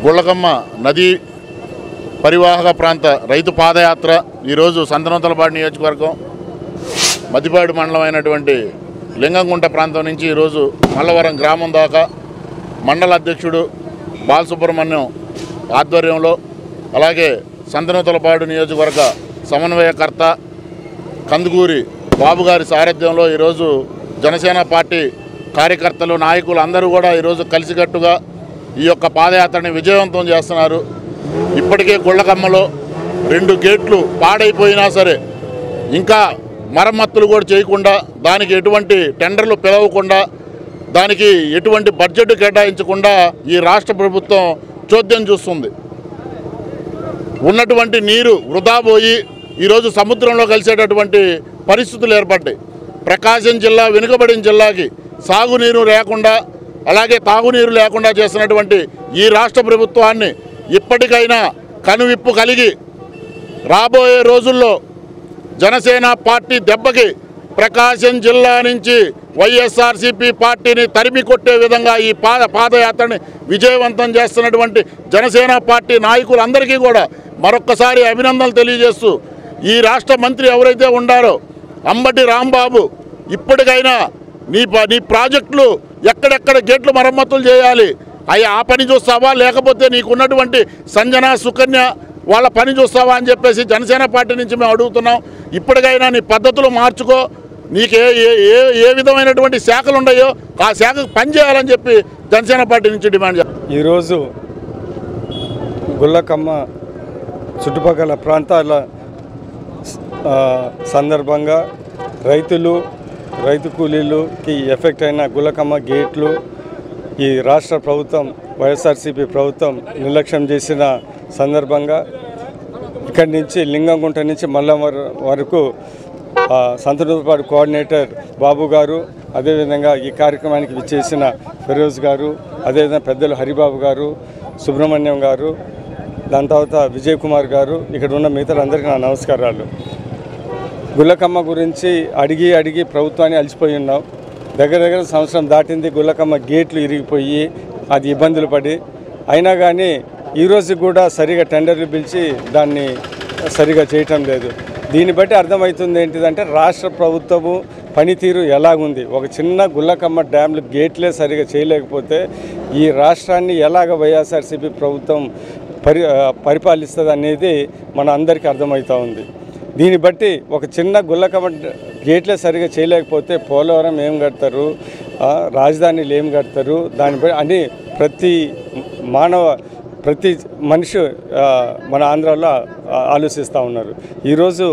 గుళ్ళకమ్మ నది పరివాహక ప్రాంత రైతు పాదయాత్ర ఈరోజు సంతనూతలపాడు నియోజకవర్గం మద్దిపాడు మండలం అయినటువంటి లింగంగుంట ప్రాంతం నుంచి ఈరోజు మల్లవరం గ్రామం దాకా మండల అధ్యక్షుడు బాలసుబ్రహ్మణ్యం ఆధ్వర్యంలో, అలాగే సంతనూతలపాడు నియోజకవర్గ సమన్వయకర్త కందుకూరి బాబుగారి సారథ్యంలో ఈరోజు జనసేన పార్టీ కార్యకర్తలు, నాయకులు అందరూ కూడా ఈరోజు కలిసికట్టుగా ఈ యొక్క పాదయాత్రని విజయవంతం చేస్తున్నారు. ఇప్పటికే గుళ్ళకమ్మలో 2 గేట్లు పాడైపోయినా సరే ఇంకా మరమ్మతులు కూడా చేయకుండా, దానికి ఎటువంటి టెండర్లు పిలవకుండా, దానికి ఎటువంటి బడ్జెట్ కేటాయించకుండా ఈ రాష్ట్ర ప్రభుత్వం చోద్యం చూస్తుంది. ఉన్నటువంటి నీరు వృధా పోయి ఈరోజు సముద్రంలో కలిసేటటువంటి పరిస్థితులు ఏర్పడ్డాయి. ప్రకాశం జిల్లా వెనుకబడిన జిల్లాకి సాగునీరు లేకుండా, అలాగే తాగునీరు లేకుండా చేసినటువంటి ఈ రాష్ట్ర ప్రభుత్వాన్ని ఇప్పటికైనా కనువిప్పు కలిగి రాబోయే రోజుల్లో జనసేన పార్టీ దెబ్బకి ప్రకాశం జిల్లా నుంచి వైఎస్ఆర్సీపీ పార్టీని తరిమి కొట్టే విధంగా ఈ పాదయాత్రని విజయవంతం చేస్తున్నటువంటి జనసేన పార్టీ నాయకులందరికీ కూడా మరొక్కసారి అభినందనలు తెలియజేస్తూ, ఈ రాష్ట్ర మంత్రి ఎవరైతే ఉండారో అంబటి రాంబాబు, ఇప్పటికైనా నీ ప్రాజెక్టులు ఎక్కడెక్కడ గేట్లు మరమ్మతులు చేయాలి, ఆ పని చూస్తావా, లేకపోతే నీకున్నటువంటి సంజన సుకన్య వాళ్ళ పని చూస్తావా అని చెప్పేసి జనసేన పార్టీ నుంచి మేము అడుగుతున్నాం. ఇప్పటికైనా నీ పద్ధతులు మార్చుకో, నీకే ఏ విధమైనటువంటి శాఖలు ఉన్నాయో ఆ శాఖకు పనిచేయాలని చెప్పి జనసేన పార్టీ నుంచి డిమాండ్ చేస్తాం. ఈరోజు గుళ్ళకమ్మ చుట్టుపక్కల ప్రాంతాల సందర్భంగా రైతు కూలీలకి ఎఫెక్ట్ అయిన గుళ్ళకమ్మ గేట్లు ఈ రాష్ట్ర ప్రభుత్వం, వైఎస్ఆర్సీపీ ప్రభుత్వం నిర్లక్ష్యం చేసిన సందర్భంగా ఇక్కడి నుంచి లింగంగుంట నుంచి మల్లవరం వరకు సంతనూతలపాడు కోఆర్డినేటర్ బాబు గారు, అదేవిధంగా ఈ కార్యక్రమానికి విచ్చేసిన ఫిరోజ్ గారు, అదేవిధంగా పెద్దలు హరిబాబు గారు, సుబ్రహ్మణ్యం గారు, దాని తర్వాత విజయ్ కుమార్ గారు, ఇక్కడ ఉన్న మిగతాలందరికీ నా నమస్కారాలు. గుళ్ళకమ్మ గురించి అడిగి ప్రభుత్వాన్ని అలసిపోయి ఉన్నాం. దగ్గర సంవత్సరం దాటింది, గుళ్ళకమ్మ గేట్లు ఇరిగిపోయి అది ఇబ్బందులు పడి, అయినా కానీ ఈరోజు కూడా సరిగా టెండర్లు పిలిచి దాన్ని సరిగా చేయటం లేదు. దీన్ని బట్టి అర్థమవుతుంది ఏంటిదంటే రాష్ట్ర ప్రభుత్వము పనితీరు ఎలాగుంది. ఒక చిన్న గుళ్ళకమ్మ డ్యామ్లు గేట్లే సరిగా చేయలేకపోతే ఈ రాష్ట్రాన్ని ఎలాగ వైఎస్ఆర్సీపీ ప్రభుత్వం పరిపాలిస్తుంది అనేది మన అందరికీ అర్థమవుతూ ఉంది. దీన్ని బట్టి ఒక చిన్న గుళ్ళకమ్మ గేట్లే సరిగా చేయలేకపోతే పోలవరం ఏం కడతారు, రాజధానిలు ఏం కడతారు, దానిపై అని ప్రతి మనిషి మన ఆంధ్రాలో ఆలోచిస్తూ ఉన్నారు. ఈరోజు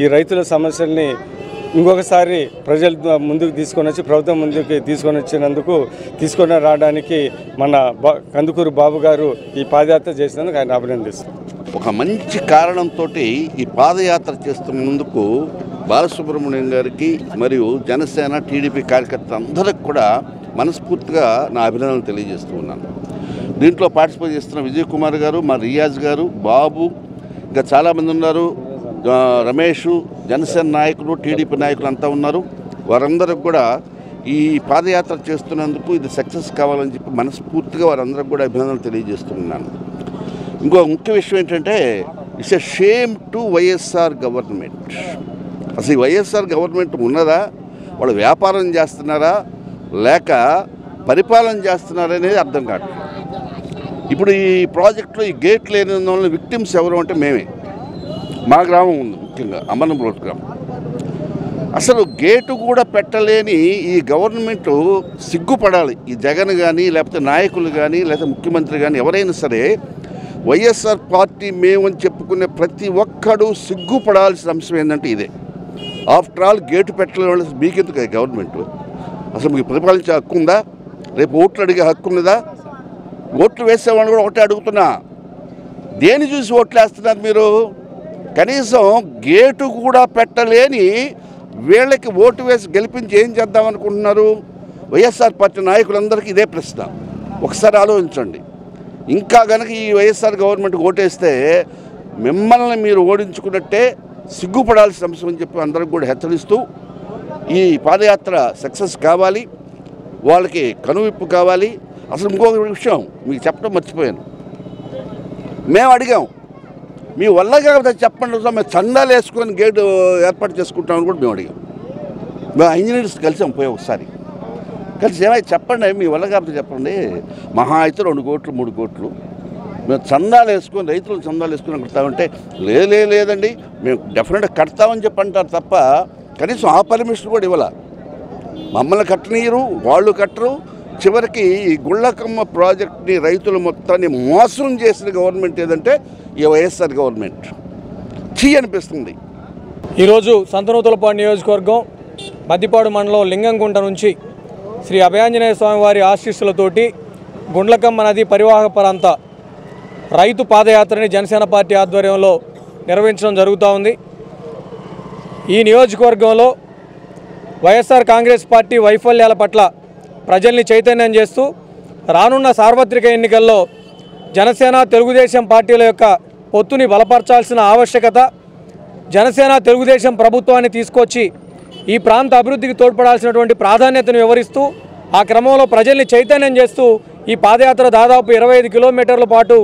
ఈ రైతుల సమస్యల్ని ఇంకొకసారి ప్రజల ముందుకు ప్రభుత్వం ముందుకు తీసుకొని రావడానికి మన కందుకూరు బాబు గారు ఈ పాదయాత్ర చేసినందుకు ఆయన అభినందిస్తున్నాను. ఒక మంచి కారణంతో ఈ పాదయాత్ర చేస్తున్నందుకు బాలసుబ్రహ్మణ్యం గారికి మరియు జనసేన టీడీపీ కార్యకర్తలు అందరికి కూడా మనస్ఫూర్తిగా నా అభినందనలు తెలియజేస్తూ ఉన్నాను. దీంట్లో పార్టిసిపేట్ చేస్తున్న విజయ్ కుమార్ గారు, మా రియాజ్ గారు, బాబు, ఇంకా చాలామంది ఉన్నారు, రమేష్, జనసేన నాయకులు, టీడీపీ నాయకులు అంతా ఉన్నారు. వారందరికి కూడా ఈ పాదయాత్ర చేస్తున్నందుకు ఇది సక్సెస్ కావాలని చెప్పి మనస్ఫూర్తిగా వారందరికి కూడా అభినందనలు తెలియజేస్తున్నాను. ఇంకో ముఖ్య విషయం ఏంటంటే it's a shame to YSR government. అసలు ఈ వైఎస్ఆర్ గవర్నమెంట్ ఉన్నదా, వాళ్ళు వ్యాపారం చేస్తున్నారా లేక పరిపాలన చేస్తున్నారా అనేది అర్థం కాదు. ఇప్పుడు ఈ ప్రాజెక్టులో ఈ గేట్ లేని వల్ల విక్టిమ్స్ ఎవరు అంటే మేమే. మా గ్రామం ఉంది, ముఖ్యంగా అమ్మనంలోటు గ్రామం. అసలు గేటు కూడా పెట్టలేని ఈ గవర్నమెంట్ సిగ్గుపడాలి. ఈ జగన్ కానీ, లేకపోతే నాయకులు కానీ, లేకపోతే ముఖ్యమంత్రి కానీ ఎవరైనా సరే వైఎస్ఆర్ పార్టీ మేమని చెప్పుకునే ప్రతి ఒక్కడు సిగ్గుపడాల్సిన అంశం ఏంటంటే ఇదే. ఆఫ్టర్ ఆల్ గేటు పెట్టలేని వాళ్ళు మీకెందుకు గవర్నమెంట్? అసలు మీకు పరిపాలించే హక్కు ఉందా? రేపు ఓట్లు అడిగే హక్కు ఉన్నదా? ఓట్లు వేసేవాళ్ళు కూడా ఒకటే అడుగుతున్నా, దేని చూసి ఓట్లు వేస్తున్నారు మీరు? కనీసం గేటు కూడా పెట్టలేని వీళ్ళకి ఓటు వేసి గెలిపించి ఏం చేద్దామనుకుంటున్నారు? వైఎస్ఆర్ పార్టీ నాయకులందరికీ ఇదే ప్రశ్న. ఒకసారి ఆలోచించండి. ఇంకా కనుక ఈ వైఎస్ఆర్ గవర్నమెంట్ ఓటేస్తే మిమ్మల్ని మీరు ఓడించుకున్నట్టే, సిగ్గుపడాల్సిన అంశం అని చెప్పి అందరికి కూడా హెచ్చరిస్తూ ఈ పాదయాత్ర సక్సెస్ కావాలి, వాళ్ళకి కనువిప్పు కావాలి. అసలు ఇంకొక విషయం మీకు చెప్పడం మర్చిపోయాను. మేము అడిగాం, మీ వల్ల కాకపోతే చెప్పండి సార్, మేము చందాలు వేసుకొని గేటు ఏర్పాటు చేసుకుంటామని కూడా మేము అడిగాం. మేము ఇంజనీర్స్ కలిసాం పోయి ఒకసారి, కలిసి ఏమైనా చెప్పండి, మీ వల్ల కాకపోతే చెప్పండి, మహా అయితే 2 కోట్లు 3 కోట్లు మేము చందాలు వేసుకొని రైతులు చందాలు వేసుకొని కడతామంటే లేదండి మేము డెఫినెట్గా కడతామని చెప్పి అంటారు తప్ప కనీసం ఆ పర్మిషన్ కూడా ఇవ్వాల. మమ్మల్ని కట్టనీయరు, వాళ్ళు కట్టరు. చివరికి ఈ గుళ్ళకమ్మ ప్రాజెక్ట్ని రైతులు మొత్తాన్ని మోసం చేసిన గవర్నమెంట్ ఏదంటే ఈ వైఎస్ఆర్ గవర్నమెంట్. చీ అనిపిస్తుంది. ఈరోజు సంతనూతలపాడు నియోజకవర్గం మద్దిపాడు మండలం లింగంగుంట నుంచి శ్రీ అభయాంజనేయ స్వామి వారి ఆశీస్సులతోటి గుండ్లకమ్మ నది పరివాహక ప్రాంత రైతు పాదయాత్రని జనసేన పార్టీ ఆధ్వర్యంలో నిర్వహించడం జరుగుతూ ఉంది. ఈ నియోజకవర్గంలో వైఎస్ఆర్ కాంగ్రెస్ పార్టీ వైఫల్యాల పట్ల ప్రజల్ని చైతన్యం చేస్తూ రానున్న సార్వత్రిక ఎన్నికల్లో జనసేన తెలుగుదేశం పార్టీల యొక్క పొత్తుని బలపరచాల్సిన ఆవశ్యకత, జనసేన తెలుగుదేశం ప్రభుత్వాన్ని తీసుకొచ్చి ఈ ప్రాంత అభివృద్ధికి తోడ్పడాల్సినటువంటి ప్రాధాన్యతను వివరిస్తూ ఆ క్రమంలో ప్రజల్ని చైతన్యం చేస్తూ ఈ పాదయాత్ర దాదాపు 25 కిలోమీటర్ల పాటు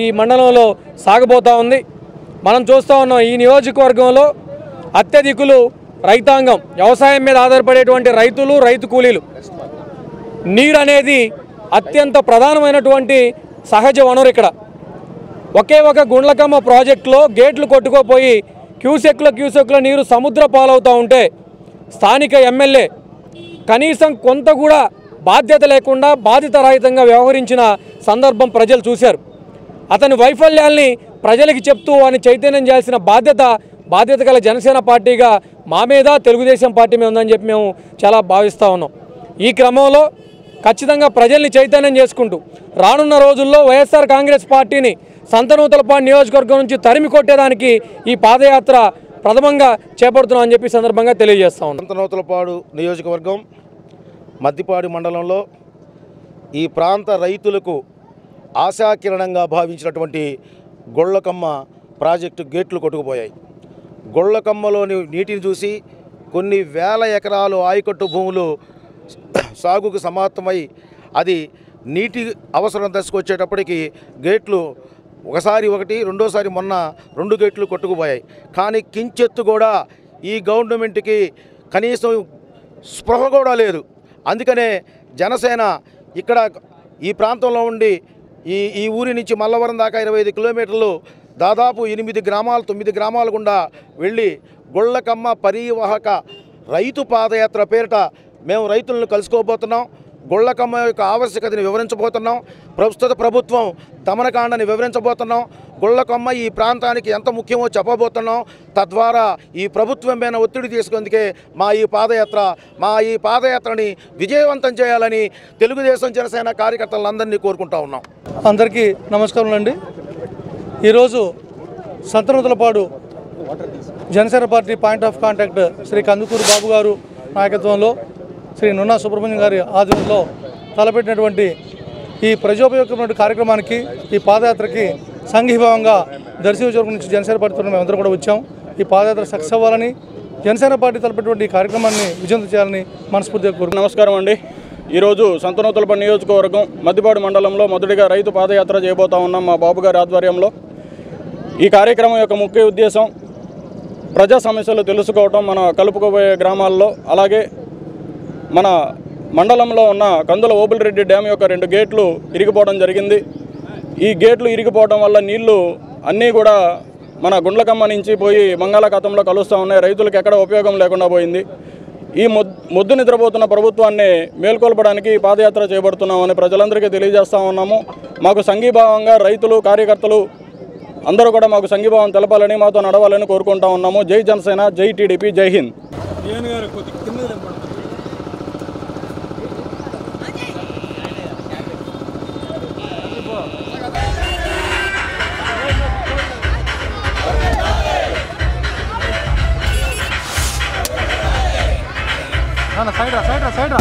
ఈ మండలంలో సాగబోతూ ఉంది. మనం చూస్తూ ఉన్నాం, ఈ నియోజకవర్గంలో అత్యధికులు రైతాంగం, వ్యవసాయం మీద ఆధారపడేటువంటి రైతులు, రైతు కూలీలు. నీరు అనేది అత్యంత ప్రధానమైనటువంటి సహజ వనరు. ఇక్కడ ఒకే ఒక గుండ్లకమ్మ ప్రాజెక్టులో గేట్లు కొట్టుకోపోయి క్యూసెక్ల నీరు సముద్ర పాలవుతూ ఉంటే స్థానిక ఎమ్మెల్యే కనీసం కొంత కూడా బాధ్యత లేకుండా బాధితరహితంగా వ్యవహరించిన సందర్భం ప్రజలు చూశారు. అతని వైఫల్యాల్ని ప్రజలకి చెప్తూ వారిని చైతన్యం చేయాల్సిన బాధ్యత గల జనసేన పార్టీగా మా మీద, తెలుగుదేశం పార్టీ మీద ఉందని చెప్పి మేము చాలా భావిస్తూ ఉన్నాం. ఈ క్రమంలో ఖచ్చితంగా ప్రజల్ని చైతన్యం చేసుకుంటూ రానున్న రోజుల్లో వైఎస్ఆర్ కాంగ్రెస్ పార్టీని సంతనూతలపాడు నియోజకవర్గం నుంచి తరిమి కొట్టేదానికి ఈ పాదయాత్ర ప్రథమంగా చేపడుతున్నాం అని చెప్పి సందర్భంగా తెలియజేస్తా ఉన్నాం. సంతనూతలపాడు నియోజకవర్గం మద్దిపాడు మండలంలో ఈ ప్రాంత రైతులకు ఆశాకిరణంగా భావించినటువంటి గుళ్ళకమ్మ ప్రాజెక్టు గేట్లు కొట్టుకుపోయాయి. గుళ్ళకమ్మలోని నీటిని చూసి కొన్ని వేల ఎకరాలు ఆయకట్టు భూములు సాగుకు సమాప్తమై అది నీటి అవసరం దశకొచ్చేటప్పటికి గేట్లు ఒకసారి ఒకటి, రెండోసారి మొన్న 2 గేట్లు కొట్టుకుపోయాయి. కానీ కించెత్తు కూడా ఈ గవర్నమెంట్కి కనీసం స్పృహ కూడా లేదు. అందుకనే జనసేన ఇక్కడ ఈ ప్రాంతంలో ఉండి ఈ ఊరి నుంచి మల్లవరం దాకా 25 కిలోమీటర్లు దాదాపు 9 గ్రామాలు గుండా వెళ్ళి గుళ్ళకమ్మ పరివాహక రైతు పాదయాత్ర పేరిట మేము రైతులను కలుసుకోబోతున్నాం. గుళ్ళకమ్మ యొక్క ఆవశ్యకతని వివరించబోతున్నాం. ప్రస్తుత ప్రభుత్వం దమనకాండని వివరించబోతున్నాం. గుళ్ళకమ్మ ఈ ప్రాంతానికి ఎంత ముఖ్యమో చెప్పబోతున్నాం. తద్వారా ఈ ప్రభుత్వం మీద ఒత్తిడి తీసుకుందుకే మా ఈ పాదయాత్రని విజయవంతం చేయాలని తెలుగుదేశం జనసేన కార్యకర్తలందరినీ కోరుకుంటా ఉన్నాం. అందరికీ నమస్కారం అండి. ఈరోజు Santhanuthalapadu Janasena party point of contact Shri Kandukuru Babu గారు నాయకత్వంలో శ్రీ నున్నా సుబ్రహ్మణ్యం గారి ఆధ్వర్యంలో తలపెట్టినటువంటి ఈ ప్రజోపయోగమైన కార్యక్రమానికి, ఈ పాదయాత్రకి సంఘీభావంగా దర్శి నియోజకవర్గం నుంచి జనసేన పార్టీతో మేమందరం కూడా వచ్చాం. ఈ పాదయాత్ర సక్సెస్ అవ్వాలని, జనసేన పార్టీ తలపెట్టినటువంటి ఈ కార్యక్రమాన్ని విజయవంతం చేయాలని మనస్ఫూర్తిగా కోరుకుంటున్నాం. నమస్కారం అండి. ఈరోజు సంతనూతలపాడు నియోజకవర్గం మద్దిపాడు మండలంలో మొదటిగా రైతు పాదయాత్ర చేయబోతా ఉన్నాం మా బాబు గారి ఆధ్వర్యంలో. ఈ కార్యక్రమం యొక్క ముఖ్య ఉద్దేశం ప్రజా సమస్యలు తెలుసుకోవటం, మన కలుపుకోబోయే గ్రామాల్లో, అలాగే మన మండలంలో ఉన్న కందుల ఓబుల్రెడ్డి డ్యామ్ యొక్క 2 గేట్లు ఇరిగిపోవడం జరిగింది. ఈ గేట్లు ఇరిగిపోవడం వల్ల నీళ్లు అన్నీ కూడా మన గుండ్లకమ్మ నుంచి పోయి బంగాళాఖాతంలో కలుస్తూ ఉన్నాయి. రైతులకు ఎక్కడ ఉపయోగం లేకుండా పోయింది. ఈ మొద్దు నిద్రపోతున్న ప్రభుత్వాన్ని మేల్కొల్పడానికి పాదయాత్ర చేపడుతున్నామని ప్రజలందరికీ తెలియజేస్తూ ఉన్నాము. మాకు సంఘీభావంగా రైతులు, కార్యకర్తలు అందరూ కూడా మాకు సంఘీభావం తెలపాలని, మాతో నడవాలని కోరుకుంటా ఉన్నాము. జై జనసేన, జై టీడీపీ, జై హింద్. సైడ్ రా